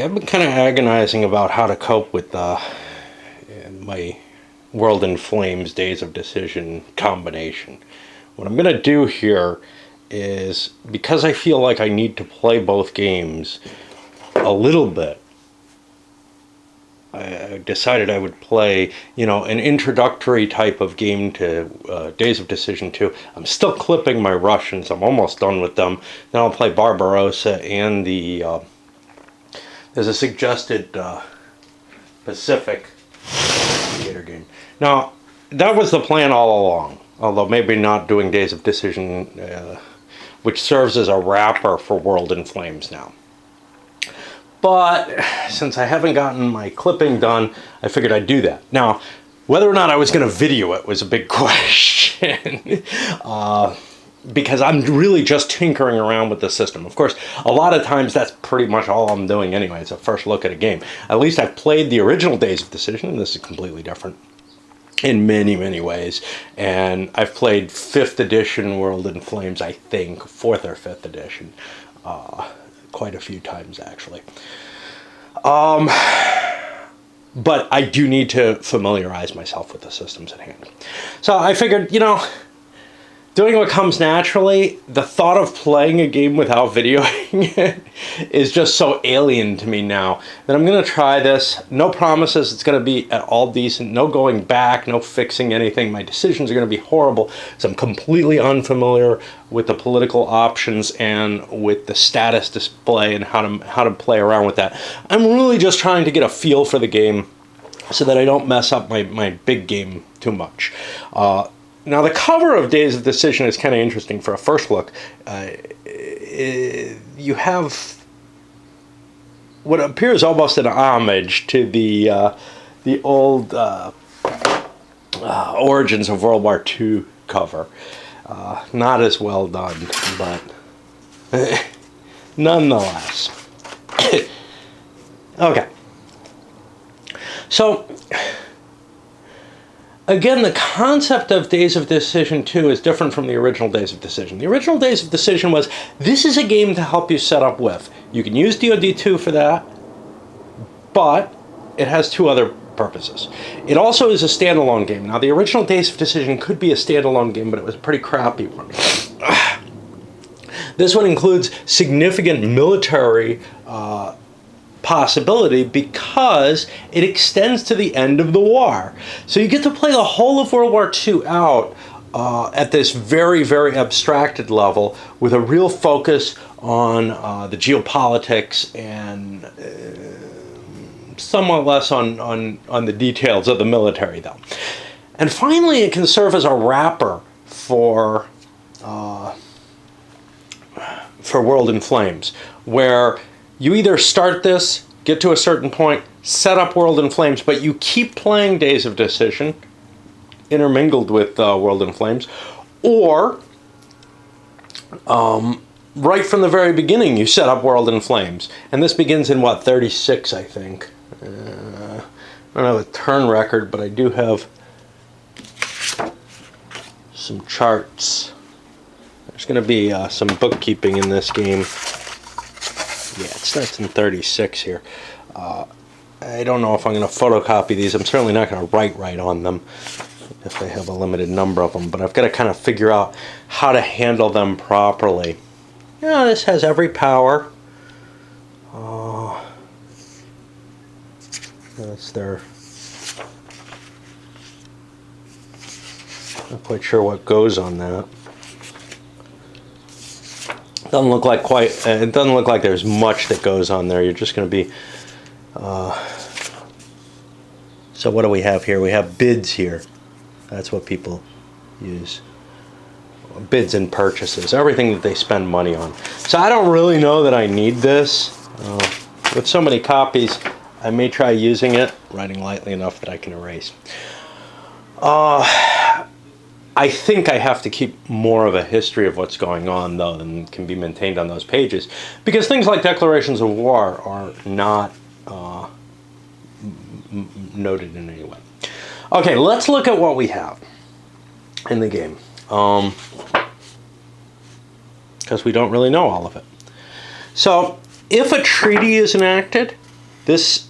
I've been kind of agonizing about how to cope with my World in Flames Days of Decision combination. What I'm going to do here is, because I feel like I need to play both games a little bit, I decided I would play, an introductory type of game to Days of Decision 2. I'm still clipping my Russians. I'm almost done with them. Then I'll play Barbarossa and there's a suggested Pacific theater game. Now, that was the plan all along, although maybe not doing Days of Decision, which serves as a wrapper for World in Flames now. But since I haven't gotten my clipping done, I figured I'd do that. Now, whether or not I was going to video it was a big question. Because I'm really just tinkering around with the system. Of course, a lot of times that's pretty much all I'm doing anyway. It's a first look at a game. At least I've played the original Days of Decision, and this is completely different in many, many ways. And I've played 5th edition World in Flames, I think, 4th or 5th edition, quite a few times actually. But I do need to familiarize myself with the systems at hand. So I figured, doing what comes naturally, the thought of playing a game without videoing it is just so alien to me now that I'm going to try this. No promises it's going to be at all decent. No going back, no fixing anything. My decisions are going to be horrible because I'm completely unfamiliar with the political options and with the status display and how to play around with that. I'm really just trying to get a feel for the game so that I don't mess up my big game too much. Now, the cover of Days of Decision is kind of interesting for a first look. You have what appears almost an homage to the old Origins of World War II cover. Not as well done, but nonetheless. Okay. So, again, the concept of Days of Decision 2 is different from the original Days of Decision. The original Days of Decision was, this is a game to help you set up with. You can use DoD2 for that, but it has 2 other purposes. It also is a standalone game. Now, the original Days of Decision could be a standalone game, but it was a pretty crappy one. This one includes significant military possibility because it extends to the end of the war. So you get to play the whole of World War II out at this very, very abstracted level with a real focus on the geopolitics and somewhat less on the details of the military, though. And finally, it can serve as a wrapper for World in Flames, where you either start this, get to a certain point, set up World in Flames, but you keep playing Days of Decision, intermingled with World in Flames, or right from the very beginning you set up World in Flames. And this begins in, 36, I think. I don't have a turn record, but I do have some charts. There's going to be some bookkeeping in this game. Yeah, it starts in 36 here. I don't know if I'm going to photocopy these. I'm certainly not going to write on them if I have a limited number of them. But I've got to kind of figure out how to handle them properly. Yeah, this has every power. That's their... Not quite sure what goes on that. Doesn't look like it doesn't look like there's much that goes on there. You're just going to be... so what do we have here? We have bids here. That's what people use. Bids and purchases. Everything that they spend money on. So I don't really know that I need this. With so many copies, I may try using it, writing lightly enough that I can erase. I think I have to keep more of a history of what's going on, though, than can be maintained on those pages. Because things like declarations of war are not noted in any way. Okay, let's look at what we have in the game. Because we don't really know all of it. So, if a treaty is enacted, this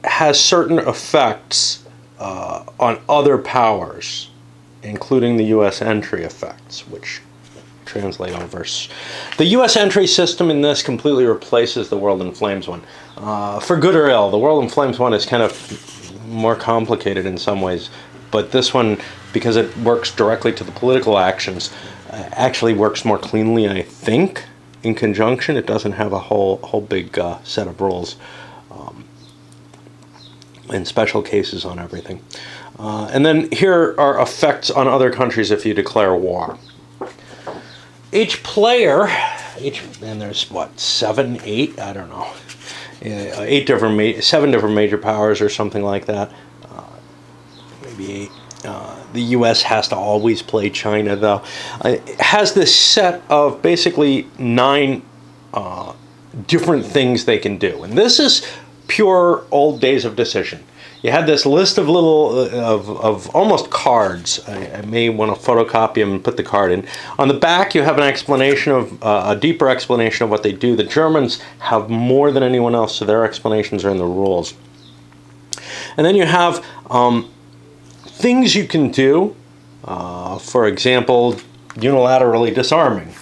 has certain effects on other powers, including the U.S. entry effects, which translate over. The U.S. entry system in this completely replaces the World in Flames one. For good or ill, the World in Flames one is kind of more complicated in some ways, but this one, because it works directly to the political actions, actually works more cleanly, I think, in conjunction. It doesn't have a whole big set of rules and special cases on everything. And then here are effects on other countries if you declare war. Each player, and there's what, 7, 8, I don't know, 7 different major powers or something like that, maybe 8. The U.S. has to always play China, though. It has this set of basically 9 different things they can do, and this is pure old days of decision. You had this list of little, of almost cards. I may want to photocopy them and put the card in. On the back, you have an explanation of, a deeper explanation of what they do. The Germans have more than anyone else, so their explanations are in the rules. And then you have things you can do, for example, unilaterally disarming.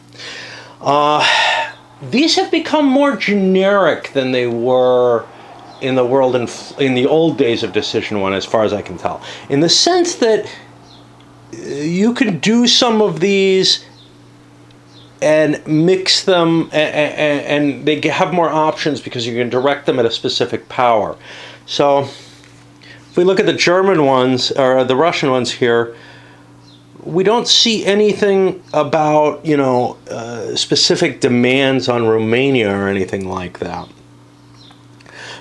These have become more generic than they were in the world in the old days of decision one, as far as I can tell, in the sense that you can do some of these and mix them, and they have more options because you can direct them at a specific power. So if we look at the German ones or the Russian ones here, we don't see anything about, specific demands on Romania or anything like that.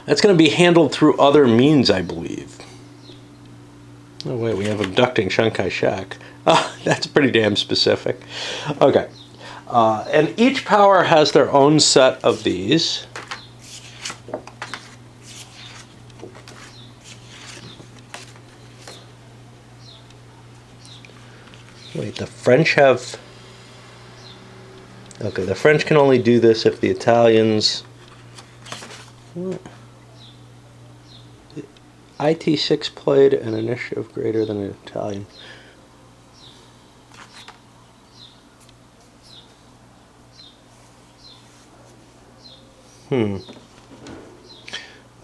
That's going to be handled through other means, I believe. Oh, wait, we have abducting Chiang Kai-shek. Oh, that's pretty damn specific. Okay. And each power has their own set of these. Wait, the French have... Okay, the French can only do this if the Italians... What? IT6 played an initiative greater than an Italian. Well,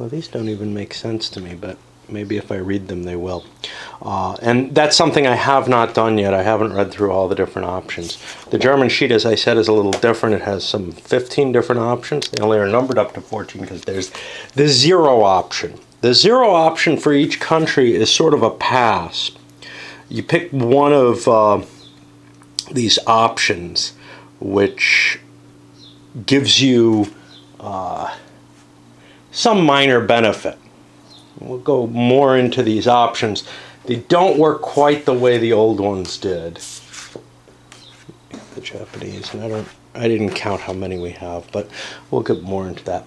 these don't even make sense to me, but maybe if I read them they will. And that's something I have not done yet. I haven't read through all the different options. The German sheet, as I said, is a little different. It has some 15 different options. They only are numbered up to 14 because there's the 0 option. The 0 option for each country is sort of a pass. You pick one of these options, which gives you some minor benefit. We'll go more into these options. They don't work quite the way the old ones did. The Japanese, and I didn't count how many we have, but we'll get more into that.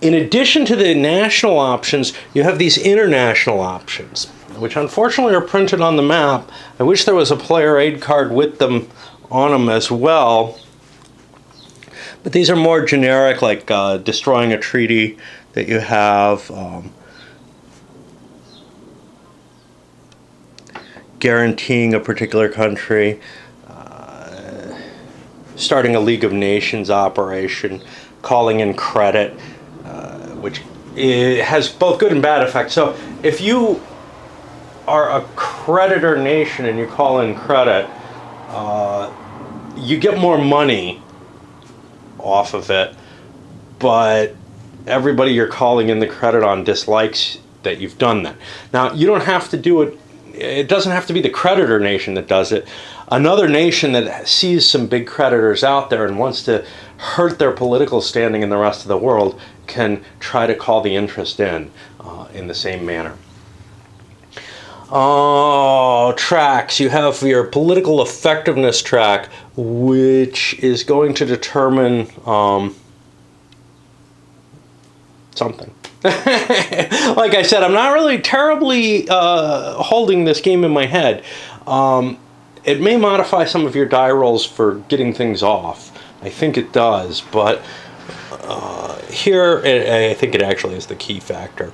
In addition to the national options, you have these international options, which unfortunately are printed on the map. I wish there was a player aid card with them on them as well. But these are more generic, like destroying a treaty that you have, guaranteeing a particular country, starting a League of Nations operation, calling in credit, which has both good and bad effects. So if you are a creditor nation and you call in credit, you get more money off of it, but everybody you're calling in the credit on dislikes that you've done that. Now, you don't have to do it. It doesn't have to be the creditor nation that does it. Another nation that sees some big creditors out there and wants to hurt their political standing in the rest of the world can try to call the interest in the same manner. Oh, tracks. You have your political effectiveness track, which is going to determine something. Like I said, I'm not really terribly holding this game in my head. It may modify some of your die rolls for getting things off. I think it does, but here, I think it actually is the key factor.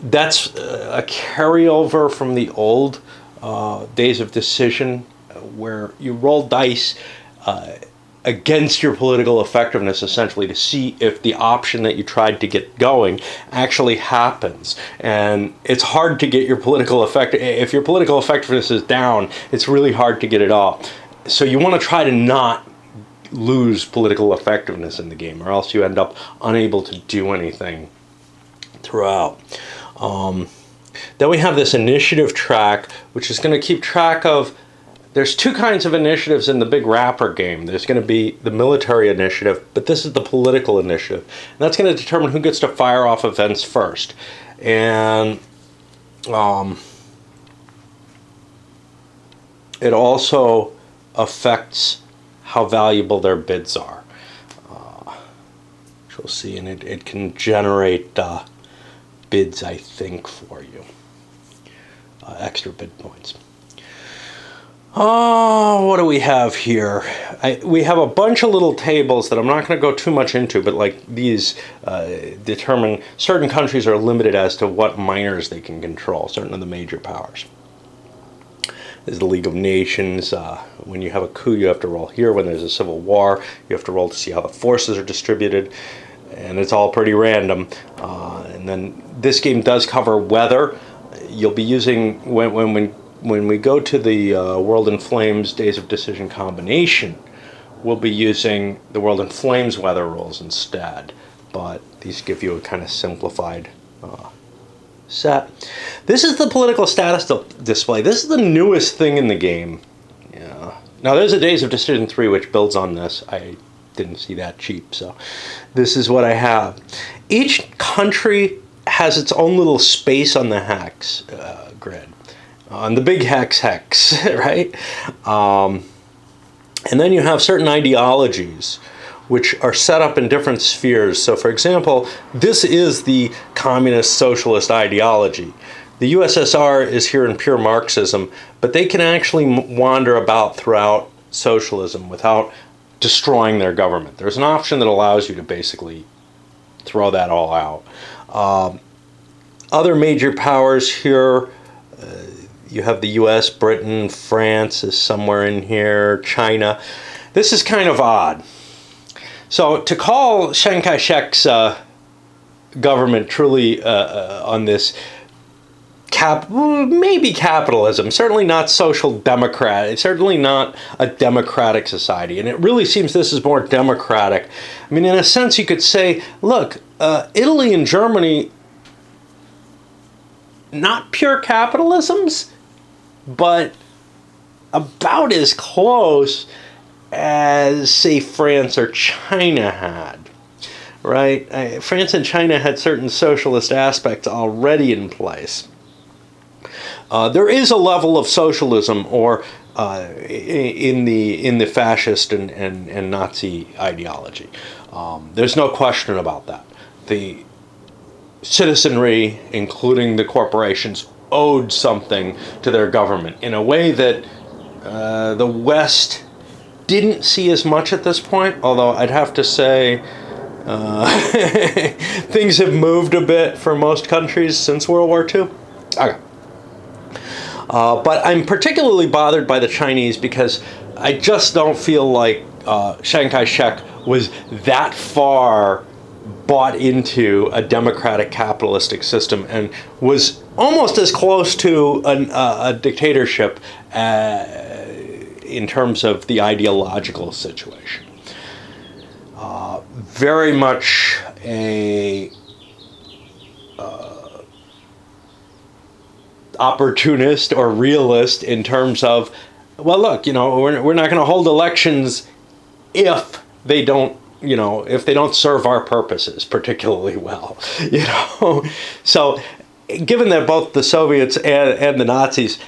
That's a carryover from the old days of decision, where you roll dice against your political effectiveness, essentially, to see if the option that you tried to get going actually happens. And it's hard to get your political effect. If your political effectiveness is down, it's really hard to get it up. So you want to try to not lose political effectiveness in the game, or else you end up unable to do anything throughout. Then we have this initiative track, which is going to keep track of, there's two kinds of initiatives in the big wrapper game. There's going to be the military initiative, but this is the political initiative. And that's going to determine who gets to fire off events first. And it also affects how valuable their bids are. Which we'll see, and it can generate bids, I think, for you. Extra bid points. Oh, what do we have here? We have a bunch of little tables that I'm not going to go too much into, but like these determine certain countries are limited as to what minors they can control, certain of the major powers. There's the League of Nations. When you have a coup, you have to roll here. When there's a civil war, you have to roll to see how the forces are distributed, and it's all pretty random. And then this game does cover weather. You'll be using, when we go to the World in Flames Days of Decision combination, we'll be using the World in Flames weather rules instead. But these give you a kind of simplified set. This is the political status display. This is the newest thing in the game. Yeah. Now there's a Days of Decision 3 which builds on this. I didn't see that cheap, so this is what I have. Each country has its own little space on the hex grid. On the big hex, right? And then you have certain ideologies which are set up in different spheres. So for example, this is the communist socialist ideology. The USSR is here in pure Marxism, but they can actually wander about throughout socialism without destroying their government. There's an option that allows you to basically throw that all out. Other major powers here, you have the US, Britain, France is somewhere in here, China. This is kind of odd. So to call Chiang Kai-shek's government truly on this maybe capitalism, certainly not social democrat, it's certainly not a democratic society, and it really seems this is more democratic. I mean, in a sense you could say, look, Italy and Germany, not pure capitalisms, but about as close as, say, France or China had, right? France and China had certain socialist aspects already in place. There is a level of socialism or in the fascist and Nazi ideology. There's no question about that. The citizenry, including the corporations, owed something to their government in a way that the West didn't see as much at this point, although I'd have to say things have moved a bit for most countries since World War II. Okay. But I'm particularly bothered by the Chinese because I just don't feel like Chiang Kai-shek was that far bought into a democratic capitalistic system and was almost as close to a dictatorship in terms of the ideological situation. Very much a opportunist or realist in terms of, well, look, you know, we're not going to hold elections if they don't, you know, if they don't serve our purposes particularly well, you know. So given that both the Soviets and the Nazis,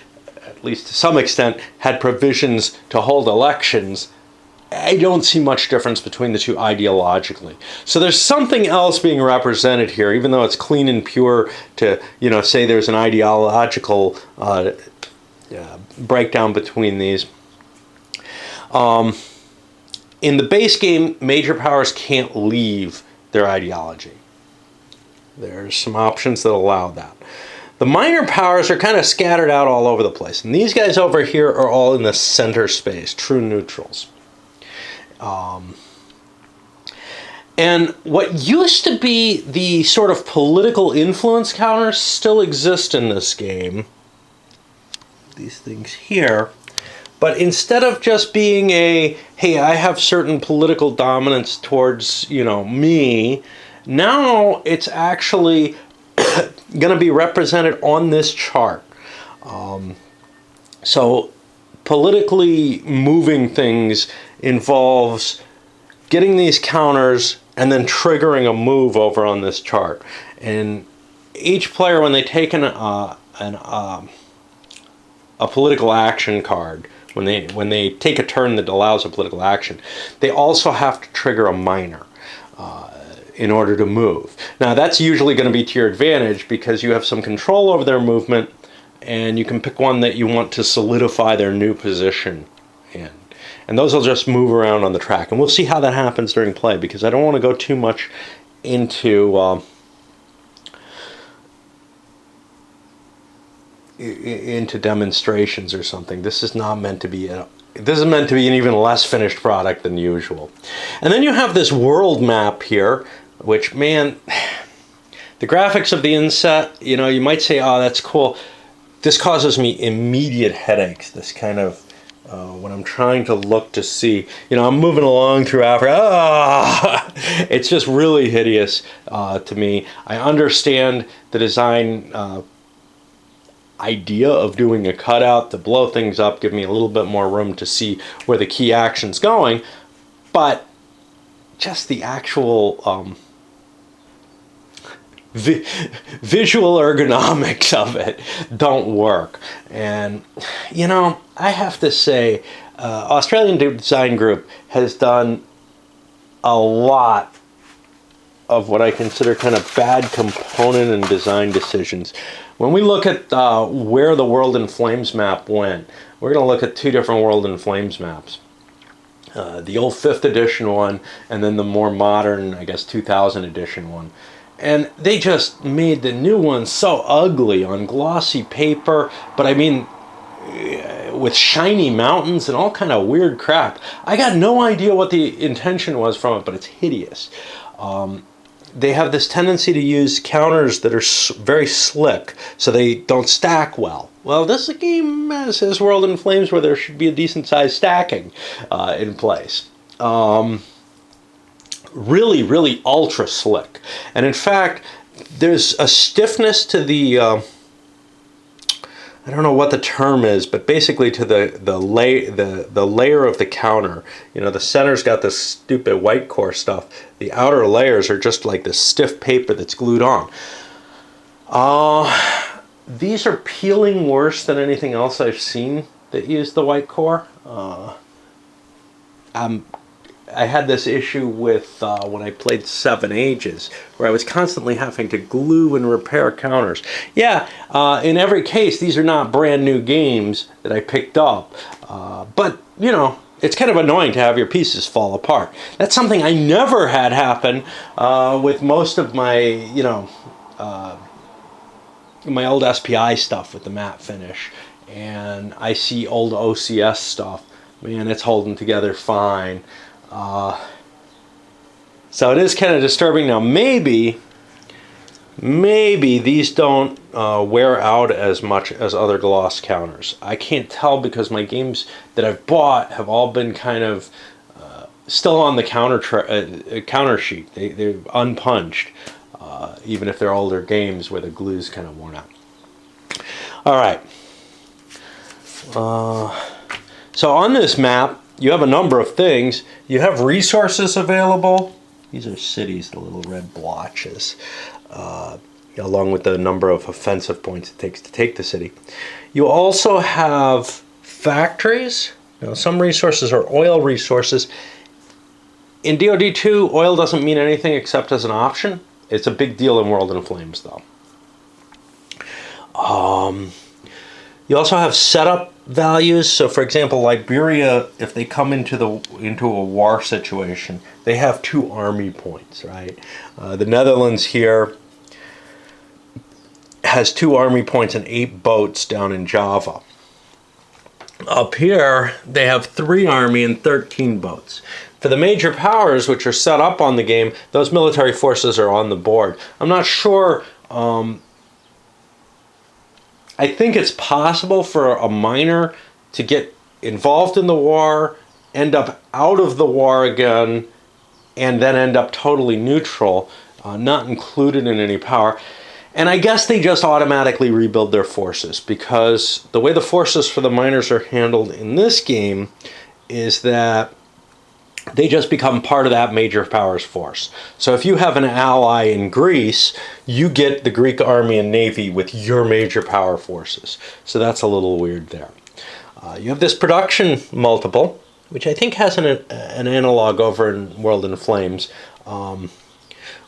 at least to some extent, had provisions to hold elections, I don't see much difference between the two ideologically. So there's something else being represented here, even though it's clean and pure to, you know, say there's an ideological breakdown between these. In the base game, major powers can't leave their ideology. There's some options that allow that. The minor powers are kind of scattered out all over the place. And these guys over here are all in the center space, true neutrals. And what used to be the sort of political influence counters still exist in this game. These things here. But instead of just being a, hey, I have certain political dominance towards, me, now it's actually going to be represented on this chart. So politically moving things involves getting these counters and then triggering a move over on this chart. And each player, when they take a political action card, when they take a turn that allows a political action, they also have to trigger a minor in order to move. Now that's usually going to be to your advantage because you have some control over their movement, and you can pick one that you want to solidify their new position in. And those will just move around on the track. And we'll see how that happens during play, because I don't want to go too much into demonstrations or something. This is not meant to be this is meant to be an even less finished product than usual. And then you have this world map here, which, man, the graphics of the inset, you might say, oh, that's cool. This causes me immediate headaches, this kind of when I'm trying to look to see, I'm moving along through Africa. It's just really hideous to me. I understand the design idea of doing a cutout to blow things up, give me a little bit more room to see where the key action's going, but just the actual visual ergonomics of it don't work. And I have to say, Australian Design Group has done a lot of what I consider kind of bad component and design decisions. When we look at where the World in Flames map went, we're going to look at two different World in Flames maps. The old 5th edition one, and then the more modern, I guess, 2000 edition one. And they just made the new one so ugly on glossy paper, but I mean, with shiny mountains and all kind of weird crap. I got no idea what the intention was from it, but it's hideous. They have this tendency to use counters that are very slick, so they don't stack well. Well, this game says World in Flames where there should be a decent sized stacking in place. Really, really ultra slick. And in fact, there's a stiffness to the, I don't know what the term is, but basically to the layer of the counter. The center's got this stupid white core stuff. The outer layers are just like this stiff paper that's glued on. These are peeling worse than anything else I've seen that use the white core. I had this issue with when I played 7 Ages, where I was constantly having to glue and repair counters. Yeah, in every case, these are not brand new games that I picked up, but it's kind of annoying to have your pieces fall apart. That's something I never had happen with most of my, my old SPI stuff with the matte finish, and I see old OCS stuff. Man, it's holding together fine. So it is kind of disturbing. Now maybe these don't wear out as much as other gloss counters. I can't tell because my games that I've bought have all been kind of still on the counter sheet. They're unpunched, even if they're older games where the glue's kind of worn out. All right. So on this map, you have a number of things. You have resources available. These are cities, the little red blotches, along with the number of offensive points it takes to take the city. You also have factories. Some resources are oil resources. In DoD2, oil doesn't mean anything except as an option. It's a big deal in World in Flames, though. You also have setup values. So, for example, Liberia, if they come into a war situation, they have 2 army points, right? The Netherlands here has 2 army points and 8 boats down in Java. Up here, they have 3 army and 13 boats. For the major powers, which are set up on the game, those military forces are on the board. I'm not sure. I think it's possible for a minor to get involved in the war, end up out of the war again, and then end up totally neutral, not included in any power. And I guess they just automatically rebuild their forces, because the way the forces for the minors are handled in this game is that they just become part of that major powers force. So if you have an ally in Greece, you get the Greek army and navy with your major power forces. So that's a little weird there. You have this production multiple, which I think has an analog over in World in Flames,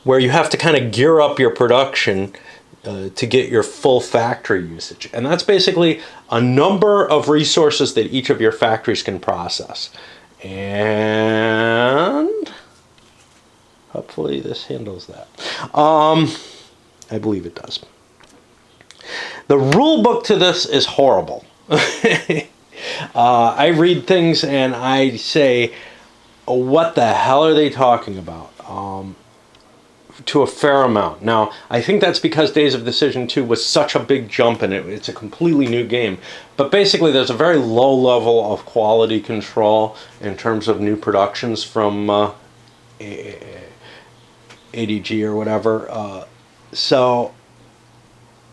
where you have to kind of gear up your production to get your full factory usage. And that's basically a number of resources that each of your factories can process. And hopefully this handles that. I believe it does. The rule book to this is horrible. I read things and I say, what the hell are they talking about? To a fair amount. Now, I think that's because Days of Decision 2 was such a big jump and it's a completely new game. But basically, there's a very low level of quality control in terms of new productions from ADG or whatever. So,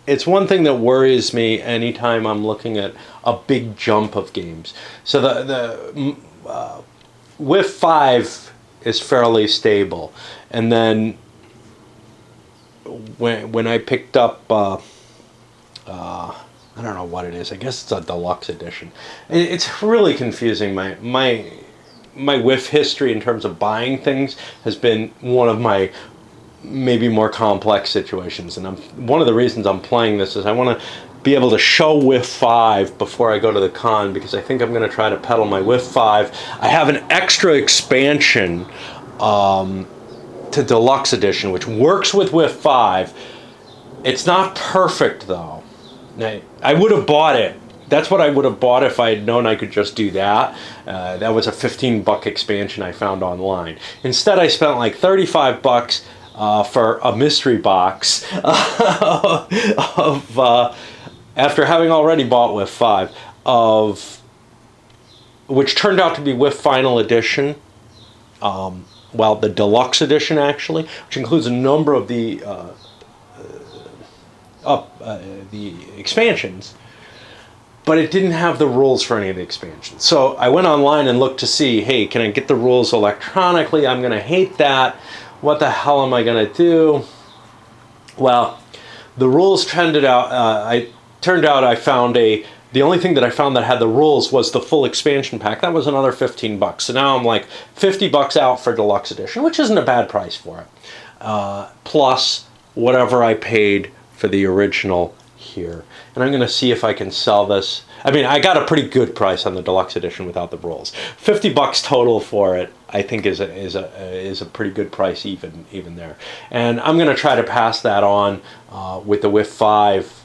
it's one thing that worries me anytime I'm looking at a big jump of games. So, the WIF 5 is fairly stable. And then when I picked up, I don't know what it is. I guess it's a deluxe edition. It's really confusing. My whiff history in terms of buying things has been one of my maybe more complex situations. And one of the reasons I'm playing this is I want to be able to show WIF 5 before I go to the con, because I think I'm going to try to peddle my WIF 5. I have an extra expansion to Deluxe Edition, which works with WIF 5. It's not perfect, though. I would have bought it. That's what I would have bought if I had known I could just do that. That was a $15 expansion I found online. Instead, I spent like $35 for a mystery box of after having already bought WIF 5, which turned out to be WIF Final Edition. Well, the Deluxe Edition, actually, which includes a number of the expansions, but it didn't have the rules for any of the expansions. So I went online and looked to see, hey, can I get the rules electronically? I'm going to hate that. What the hell am I going to do? Well, the rules turned out I found the only thing that I found that had the rules was the full expansion pack. That was another $15. So now I'm like $50 out for Deluxe Edition, which isn't a bad price for it. Plus whatever I paid for the original here. And I'm going to see if I can sell this. I mean, I got a pretty good price on the Deluxe Edition without the rules. $50 total for it, I think, is a pretty good price even there. And I'm going to try to pass that on with the WIF 5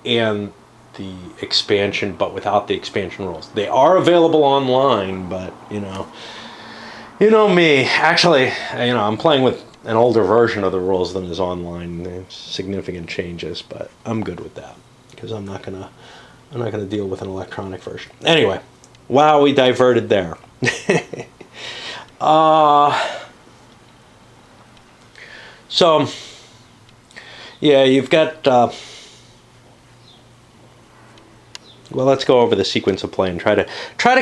and the expansion, but without the expansion rules. They are available online, but you know me. Actually, I'm playing with an older version of the rules than is online. There's significant changes, but I'm good with that because I'm not gonna deal with an electronic version. Anyway, wow, we diverted there. So yeah, you've got. Well, let's go over the sequence of play and try to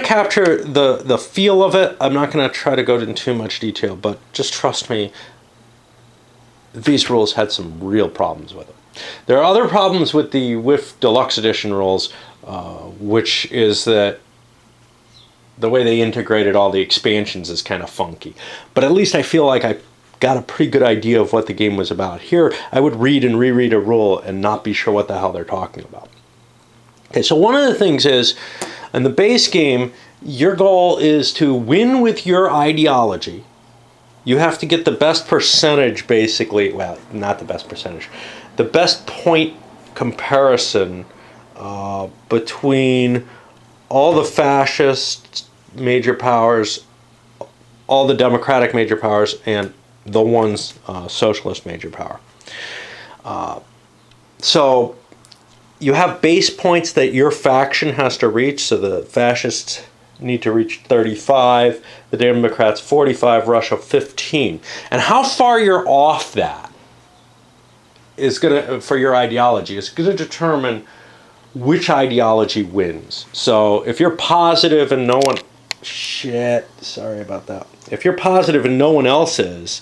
capture the feel of it. I'm not going to try to go into too much detail, but just trust me, these rules had some real problems with them. There are other problems with the WIF Deluxe Edition rules, which is that the way they integrated all the expansions is kind of funky. But at least I feel like I got a pretty good idea of what the game was about. Here, I would read and reread a rule and not be sure what the hell they're talking about. Okay, so one of the things is, in the base game, your goal is to win with your ideology. You have to get the best percentage, basically. Well, not the best percentage. The best point comparison between all the fascist major powers, all the democratic major powers, and the one socialist major power. So you have base points that your faction has to reach. So the fascists need to reach 35, the Democrats 45, Russia 15. And how far you're off that is gonna, for your ideology, is gonna determine which ideology wins. So if you're positive and no one, sorry about that. If you're positive and no one else is,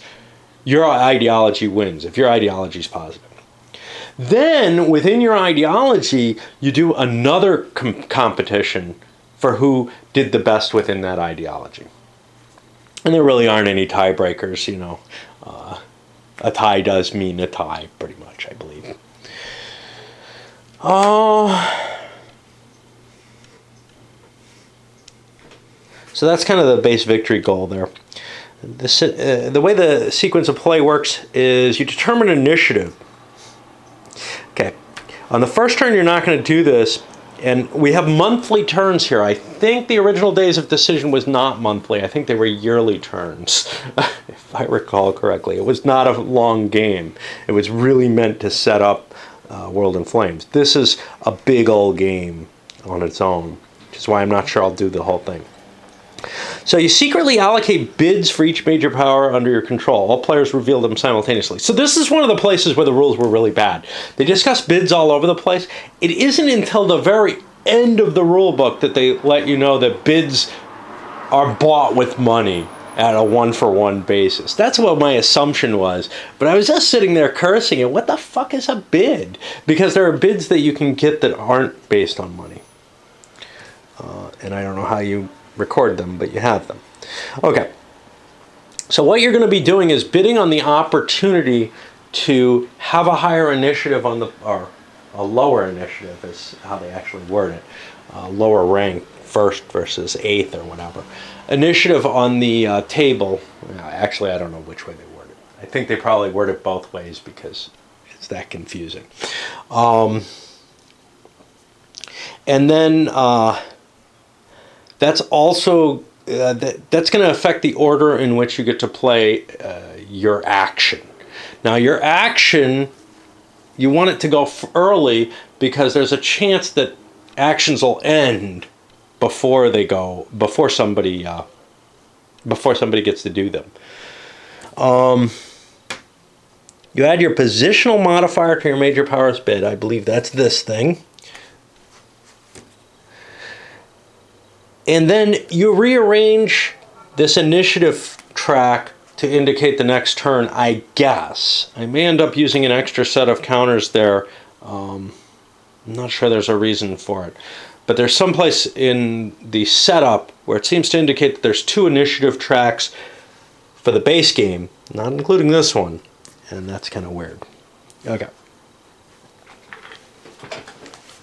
your ideology wins, if your ideology is positive. Then within your ideology, you do another competition for who did the best within that ideology. And there really aren't any tiebreakers, you know. A tie does mean a tie, pretty much, I believe. So that's kind of the base victory goal there. The way the sequence of play works is you determine initiative. Okay, on the first turn you're not going to do this, and we have monthly turns here. I think the original Days of Decision was not monthly. I think they were yearly turns, if I recall correctly. It was not a long game. It was really meant to set up World in Flames. This is a big old game on its own, which is why I'm not sure I'll do the whole thing. So you secretly allocate bids for each major power under your control. All players reveal them simultaneously. So this is one of the places where the rules were really bad. They discuss bids all over the place. It isn't until the very end of the rule book that they let you know that bids are bought with money at a one-for-one basis. That's what my assumption was. But I was just sitting there cursing it. What the fuck is a bid? Because there are bids that you can get that aren't based on money. And I don't know how you record them, but you have them. Okay. So what you're going to be doing is bidding on the opportunity to have a higher initiative on the, or a lower initiative is how they actually word it. Lower rank, first versus eighth or whatever. Initiative on the table. Actually, I don't know which way they word it. I think they probably word it both ways because it's that confusing. And then that's also that's going to affect the order in which you get to play your action. Now, your action, you want it to go early because there's a chance that actions will end before they go, before somebody gets to do them. You add your positional modifier to your major powers bid. I believe that's this thing. And then you rearrange this initiative track to indicate the next turn, I guess. I may end up using an extra set of counters there. I'm not sure there's a reason for it. But there's someplace in the setup where it seems to indicate that there's two initiative tracks for the base game, not including this one. And that's kind of weird. Okay.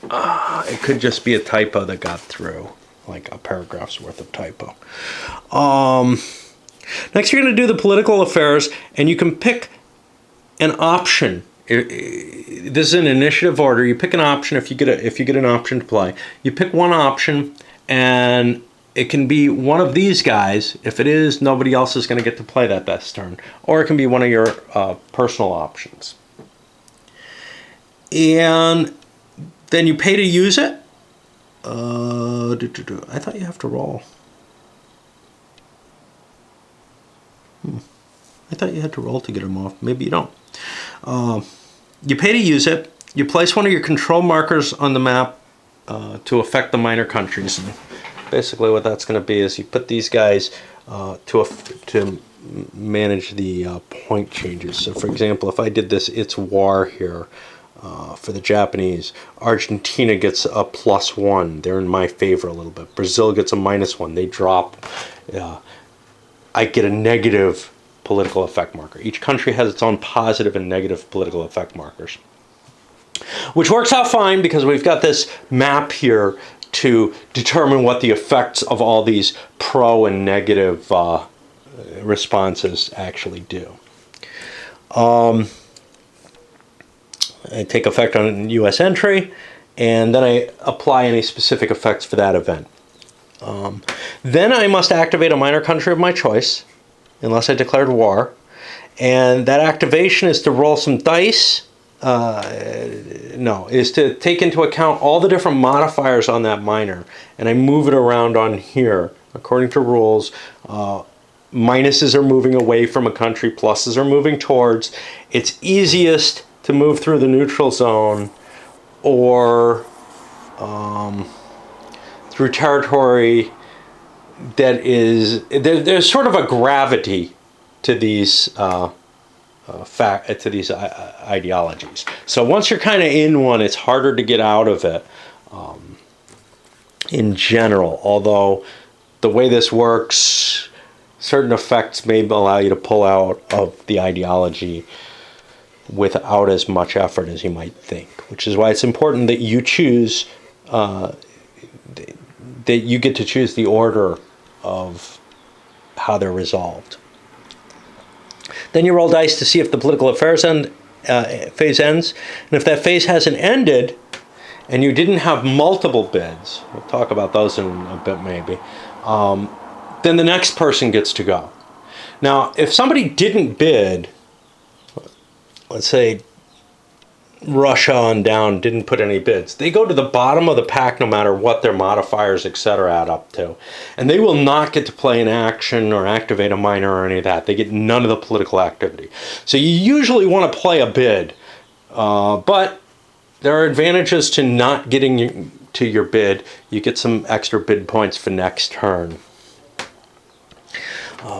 It could just be a typo that got through. Like a paragraph's worth of typo. Next, you're going to do the political affairs, and you can pick an option. This is an initiative order. You pick an option if you get an option to play. You pick one option, and it can be one of these guys. If it is, nobody else is going to get to play that best turn, or it can be one of your personal options. And then you pay to use it. I thought you have to roll. I thought you had to roll to get them off. Maybe you don't. You pay to use it. You place one of your control markers on the map to affect the minor countries. And basically what that's going to be is you put these guys to manage the point changes. So for example, if I did this It's War here, for the Japanese, Argentina gets a +1. They're in my favor a little bit. Brazil gets a -1. They drop. I get a negative political effect marker. Each country has its own positive and negative political effect markers, which works out fine because we've got this map here to determine what the effects of all these pro and negative responses actually do. I take effect on U.S. entry, and then I apply any specific effects for that event. Then I must activate a minor country of my choice, unless I declared war. And that activation is to roll some dice. Is to take into account all the different modifiers on that minor. And I move it around on here. According to rules, minuses are moving away from a country, pluses are moving towards. It's easiest to move through the neutral zone or through territory that is, there's sort of a gravity to these ideologies. So once you're kind of in one, it's harder to get out of it in general. Although the way this works, certain effects may allow you to pull out of the ideology without as much effort as you might think, which is why it's important that you choose, that you get to choose the order of how they're resolved. Then you roll dice to see if the political affairs phase ends, and if that phase hasn't ended, and you didn't have multiple bids, we'll talk about those in a bit maybe, then the next person gets to go. Now, if somebody didn't bid, let's say Russia on down didn't put any bids, they go to the bottom of the pack no matter what their modifiers, etc. add up to. And they will not get to play an action or activate a minor or any of that. They get none of the political activity. So you usually want to play a bid, but there are advantages to not getting to your bid. You get some extra bid points for next turn,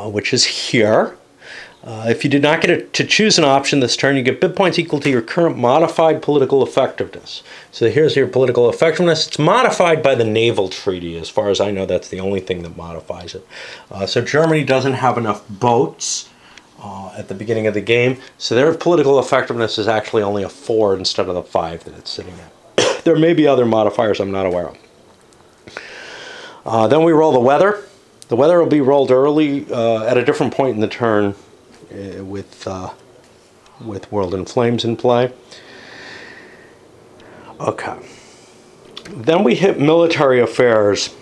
which is here. If you did not get to choose an option this turn, you get bid points equal to your current modified political effectiveness. So here's your political effectiveness. It's modified by the naval treaty. As far as I know, that's the only thing that modifies it. So Germany doesn't have enough boats at the beginning of the game, so their political effectiveness is actually only a 4 instead of the 5 that it's sitting at. There may be other modifiers I'm not aware of. Then we roll the weather. The weather will be rolled early at a different point in the turn, with World in Flames in play. Okay. Then we hit military affairs.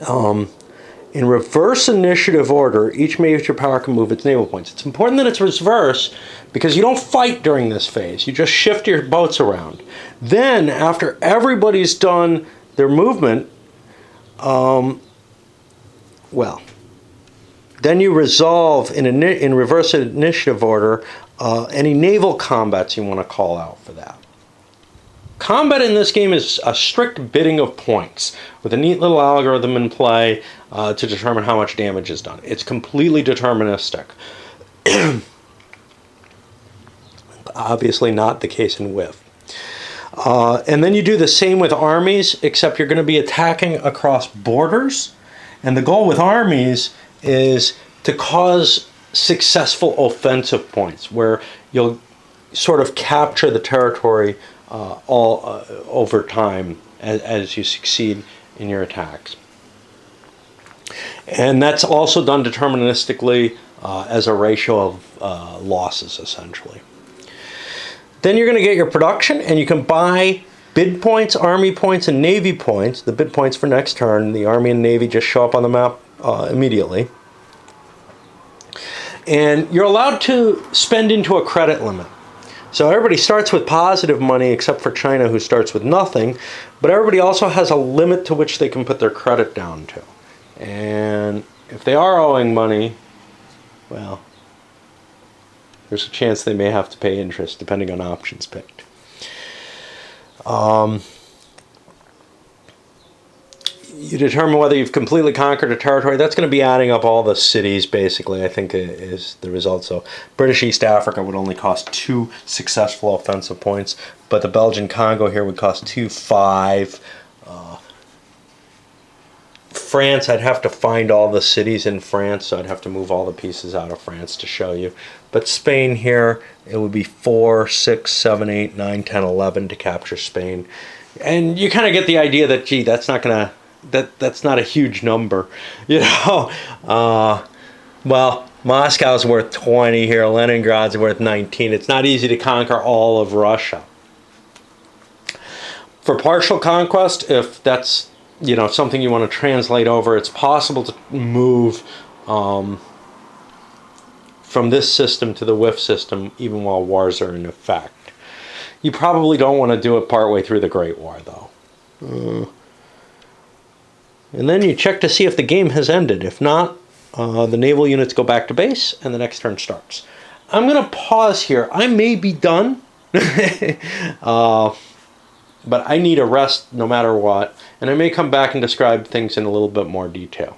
In reverse initiative order, each major power can move its naval points. It's important that it's reverse because you don't fight during this phase. You just shift your boats around. Then, after everybody's done their movement, then you resolve in reverse initiative order any naval combats you want to call out for that. Combat in this game is a strict bidding of points with a neat little algorithm in play to determine how much damage is done. It's completely deterministic. Obviously not the case in WIF. And then you do the same with armies, except you're going to be attacking across borders. And the goal with armies is to cause successful offensive points, where you'll sort of capture the territory over time as you succeed in your attacks. And that's also done deterministically as a ratio of losses, essentially. Then you're going to get your production, and you can buy bid points, army points, and navy points. The bid points for next turn, the army and navy just show up on the map immediately. And you're allowed to spend into a credit limit. So everybody starts with positive money except for China, who starts with nothing. But everybody also has a limit to which they can put their credit down to. And if they are owing money, well, there's a chance they may have to pay interest depending on options picked. You determine whether you've completely conquered a territory. That's going to be adding up all the cities, basically, I think is the result. So British East Africa would only cost 2 successful offensive points, but the Belgian Congo here would cost 2, 5, France, I'd have to find all the cities in France, so I'd have to move all the pieces out of France to show you. But Spain here, it would be 4, 6, 7, 8, 9, 10, 11 to capture Spain. And you kind of get the idea that, gee, that's not gonna, that's not a huge number, you know. Well, Moscow's worth 20 here, Leningrad's worth 19. It's not easy to conquer all of Russia. For partial conquest, if that's, you know, something you want to translate over, it's possible to move from this system to the WIF system even while wars are in effect. You probably don't want to do it partway through the Great War, though. And then you check to see if the game has ended. If not, the naval units go back to base and the next turn starts. I'm going to pause here. I may be done. But I need a rest no matter what, and I may come back and describe things in a little bit more detail.